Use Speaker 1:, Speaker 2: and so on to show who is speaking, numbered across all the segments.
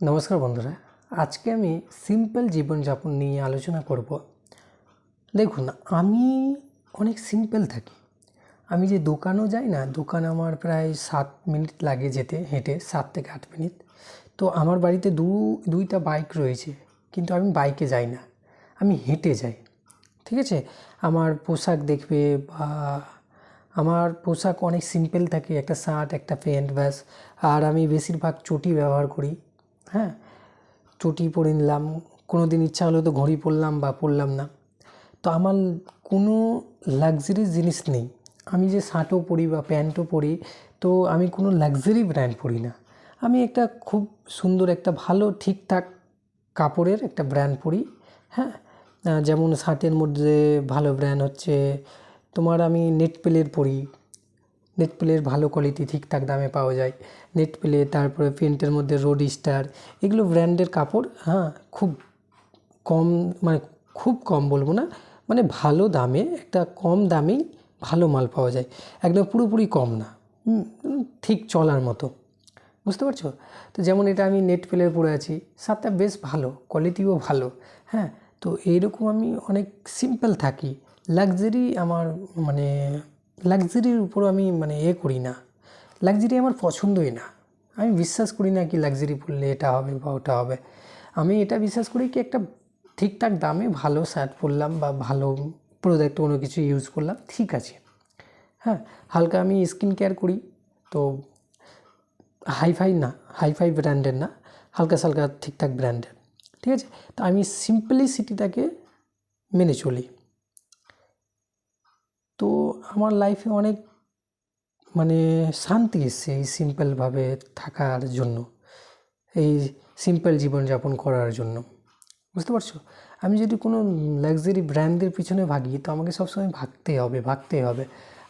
Speaker 1: নমস্কার বন্ধুরা, আজকে আমি সিম্পল জীবনযাপন নিয়ে আলোচনা করব। দেখুন, আমি অনেক সিম্পল থাকি। আমি যে দোকানও যাই না, দোকান আমার প্রায় 7 মিনিট লাগে যেতে, হেঁটে 7 থেকে 8 মিনিট। তো আমার বাড়িতে দুইটা বাইক রয়েছে, কিন্তু আমি বাইকে যাই না, আমি হেঁটে যাই। ঠিক আছে, আমার পোশাক দেখবে বা আমার পোশাক অনেক সিম্পল থাকে, একটা শার্ট একটা প্যান্ট ব্যাস। আর আমি বেশিরভাগ চটি ব্যবহার করি। হ্যাঁ, চটি পরে নিলাম, কোনো দিন ইচ্ছা হলো তো ঘড়ি পরলাম বা পরলাম না। তো আমার কোনো লাক্সারিস জিনিস নেই। আমি যে শার্টও পরি বা প্যান্টও পরি, তো আমি কোনো লাক্সারি ব্র্যান্ড পরি না। আমি একটা খুব সুন্দর একটা ভালো ঠিকঠাক কাপড়ের একটা ব্র্যান্ড পরি। হ্যাঁ, যেমন শার্টের মধ্যে ভালো ব্র্যান্ড হচ্ছে তোমার, আমি নেট প্লের পরি। নেট প্লের ভালো কোয়ালিটি ঠিকঠাক দামে পাওয়া যায়। নেট প্লে, তারপরে প্যান্টের মধ্যে রোড স্টার, এগুলো ব্র্যান্ডের কাপড়। হ্যাঁ, খুব কম, মানে খুব কম বলবো না, মানে ভালো দামে, একটা কম দামেই ভালো মাল পাওয়া যায়, একদম পুরোপুরি কম না, ঠিক চলার মতো। বুঝতে পারছো? তো যেমন এটা আমি নেট প্লের পরে আছি, শার্টটা বেশ ভালো, কোয়ালিটিও ভালো। হ্যাঁ, তো এইরকম আমি অনেক সিম্পল থাকি। লাক্সারি আমার মানে লাক্সারির উপর আমি করি না। লাক্সারি আমার পছন্দই না। আমি বিশ্বাস করি না কি লাক্সারি পরলে এটা হবে বা ওটা হবে। আমি এটা বিশ্বাস করি কি একটা ঠিকঠাক দামে ভালো শার্ট পরলাম বা ভালো প্রোডাক্ট কোনো কিছু ইউজ করলাম, ঠিক আছে। হ্যাঁ, হালকা আমি স্কিন কেয়ার করি, তো হাইফাই ব্র্যান্ডের না, হালকা সালকা ঠিকঠাক ব্র্যান্ডের। ঠিক আছে, তো আমি সিম্পলিসিটিটাকে মেনে চলি। তো আমার লাইফে অনেক শান্তি এসছে এই সিম্পলভাবে থাকার জন্য, এই সিম্পল জীবনযাপন করার জন্য। বুঝতে পারছো? আমি যদি কোনো লাক্সারি ব্র্যান্ডের পিছনে ভাগি, তো আমাকে সবসময় ভাগতেই হবে।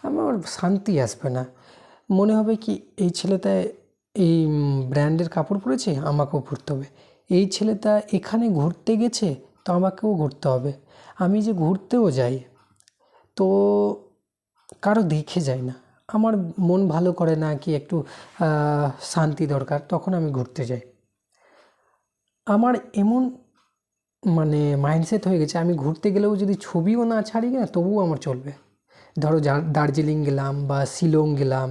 Speaker 1: আমার শান্তি আসবে না। মনে হবে কি এই ছেলেটা এই ব্র্যান্ডের কাপড় পরেছে, আমাকেও পরতে হবে। এই ছেলেটা এখানে ঘুরতে গেছে, তো আমাকেও ঘুরতে হবে। আমি যে ঘুরতেও যাই, তো কারো দেখে যাই না। আমার মন ভালো করে না কি একটু শান্তি দরকার, তখন আমি ঘুরতে যাই। আমার এমন মাইন্ডসেট হয়ে গেছে, আমি ঘুরতে গেলেও যদি ছবিও না ছাড়ি না, তবুও আমার চলবে। ধরো দার্জিলিং গেলাম বা শিলং গেলাম,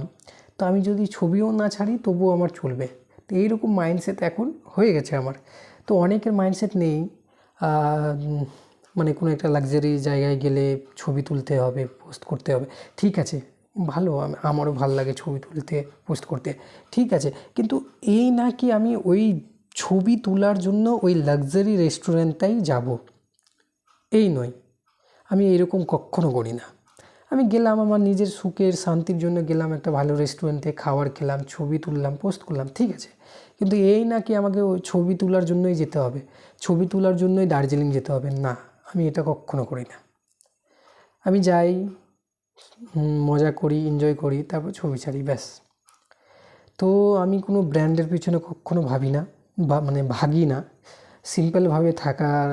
Speaker 1: তো আমি যদি ছবিও না ছাড়ি তবুও আমার চলবে। তো এইরকম মাইন্ডসেট এখন হয়ে গেছে আমার। তো অনেকের মাইন্ডসেট নেই, কোনো একটা লাক্সারি জায়গায় গেলে ছবি তুলতে হবে, পোস্ট করতে হবে। ঠিক আছে, ভালো, আমারও ভালো লাগে ছবি তুলতে, পোস্ট করতে, ঠিক আছে। কিন্তু এই না কি আমি ওই ছবি তোলার জন্য ওই লাক্সারি রেস্টুরেন্টটাই যাব, এই নয়। আমি এরকম কখনো করি না। আমি গেলাম আমার নিজের সুখের শান্তির জন্য, গেলাম একটা ভালো রেস্টুরেন্টে, খাবার খেলাম, ছবি তুললাম, পোস্ট করলাম, ঠিক আছে। কিন্তু এই না কি আমাকে ওই ছবি তোলার জন্যই যেতে হবে, ছবি তোলার জন্যই দার্জিলিং যেতে হবে, না, আমি এটা কখনো করি না। আমি যাই, মজা করি, এনজয় করি, তারপর ছবি ছাড়ি, ব্যাস। তো আমি কোনো ব্র্যান্ডের পিছনে কখনো ভাবি না বা ভাগি না। সিম্পলভাবে থাকার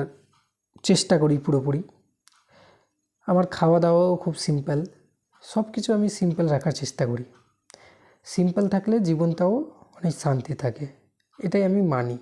Speaker 1: চেষ্টা করি পুরোপুরি। আমার খাওয়া দাওয়াও খুব সিম্পল, সব কিছু আমি সিম্পল রাখার চেষ্টা করি। সিম্পল থাকলে জীবনটাও অনেক শান্তি থাকে, এটাই আমি মানি।